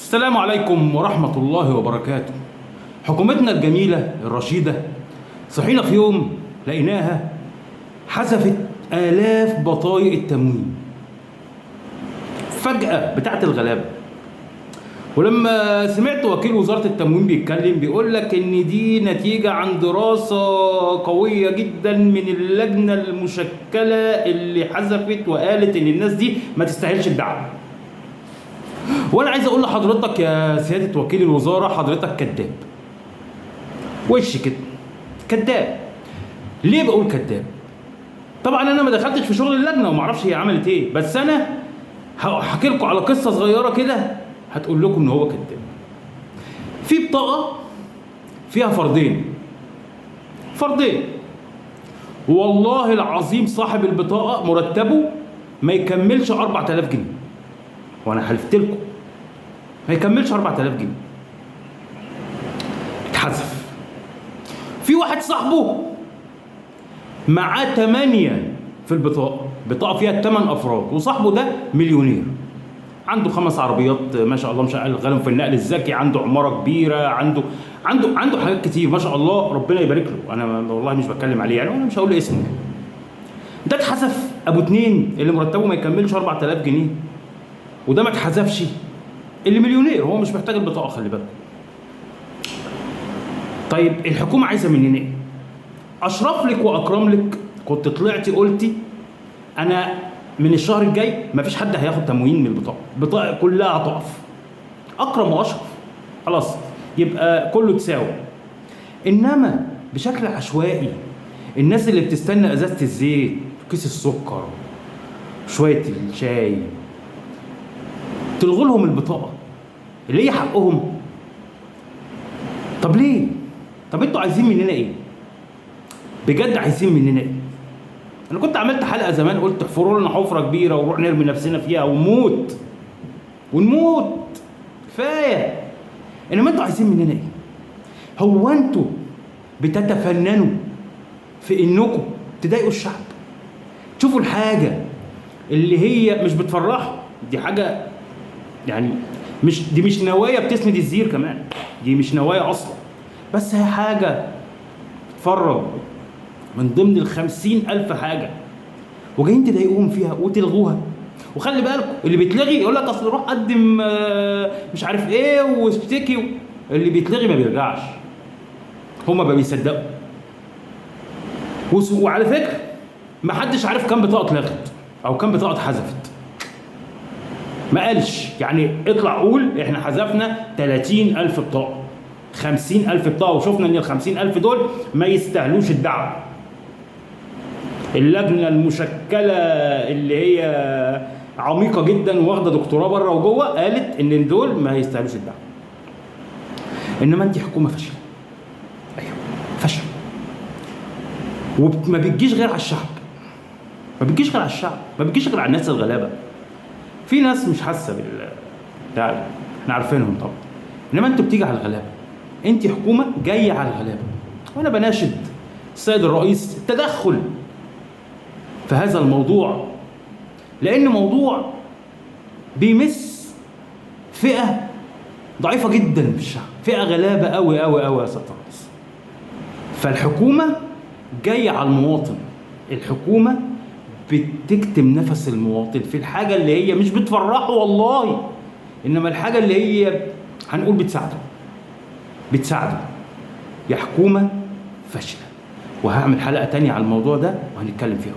السلام عليكم ورحمة الله وبركاته. حكومتنا الجميلة الرشيدة صحينا في يوم لقيناها حذفت آلاف بطايق التموين فجأة بتاعت الغلابة. ولما سمعت وكيل وزارة التموين بيتكلم بيقول لك إن دي نتيجة عن دراسة قوية جدا من اللجنة المشكلة اللي حذفت وقالت إن الناس دي ما تستاهلش الدعم. وانا عايز اقول لحضرتك يا سياده وكيل الوزاره، حضرتك كذاب وش كده، كذاب. ليه بقول كذاب؟ طبعا انا ما دخلتش في شغل اللجنه وما اعرفش هي عملت ايه، بس انا هحكي لكم على قصه صغيره كده هتقول لكم ان هو كذاب. في بطاقه فيها فردين والله العظيم صاحب البطاقه مرتبه ما يكملش 4000 جنيه، وانا حلفت لكم ما يكملش 4000 جنيه. اتحذف. في واحد صاحبه معاه 8 في بطاقه فيها 8 افراد، وصاحبه ده مليونير، عنده 5 عربيات ما شاء الله، مشغل غنم في النقل الذكي، عنده عماره كبيره، عنده حاجات كتير ما شاء الله، ربنا يبارك له. انا والله مش بتكلم عليه يعني، وانا مش هقول اسمه. ده اتحذف ابو 2 اللي مرتبه ما يكملش 4000 جنيه، وده ما اتحذفش اللي مليونير، هو مش محتاج البطاقه، خلي بالك. طيب الحكومه عايزه مننا ايه؟ اشرف لك واكرم لك كنت طلعتي قلتي انا من الشهر الجاي مفيش حد هياخد تموين من البطاقه كلها هتقف. اكرم واشرف خلاص، يبقى كله تساوي. انما بشكل عشوائي الناس اللي بتستنى ازازه الزيت، كيس السكر، شويه الشاي، تلغوا لهم البطاقه اللي هي حقهم. طب ليه؟ طب انتوا عايزين مننا ايه؟ بجد عايزين مننا ايه؟ انا كنت عملت حلقه زمان قلت احفروا لنا حفره كبيره ونروح نرمي نفسنا فيها ونموت كفايه. انما انتوا عايزين مننا ايه؟ هو انتوا بتتفننوا في انكم تضايقوا الشعب؟ تشوفوا الحاجه اللي هي مش بتفرحوا، دي حاجه يعني مش نوايا بتسند الزير كمان، دي مش نوايا اصلا، بس هي حاجه تفرج من ضمن 50,000 حاجه، وجايين تضايقوهم فيها وتلغوها. وخلي بالكم اللي بيتلغي يقول لك اصل روح قدم مش عارف ايه واشتكي، اللي بيتلغي ما بيرجعش، هما ما بيصدقوا. وعلى فكره ما حدش عارف كام بطاقه اتلغت او كام بطاقه اتحذفت، ما قالش يعني. اطلع قول احنا حذفنا 30,000 بطاقه، 50,000 بطاقه، وشفنا ان ال 50,000 دول ما يستاهلوش الدعم. اللجنه المشكله اللي هي عميقه جدا واخده دكتوراه بره وجوه قالت ان دول ما يستاهلوش الدعم. انما انت حكومه فاشله. ايوه فاشله، وما بتجيش غير على الشعب، ما بتجيش غير على الناس الغلابه. في ناس مش حاسه يعني احنا عارفينهم طبعا، انما انتوا بتيجي على الغلابه. انت حكومه جايه على الغلابه، وانا بناشد السيد الرئيس التدخل في هذا الموضوع، لان موضوع بيمس فئه ضعيفه جدا في الشعب، فئه غلابه قوي قوي قوي يا سياده الرئيس. فالحكومه جايه على المواطن، الحكومه بتكتم نفس المواطن في الحاجه اللي هي مش بتفرحه والله، انما الحاجه اللي هي هنقول بتساعده. يا حكومه فاشله. وهعمل حلقه تانية على الموضوع ده وهنتكلم فيها.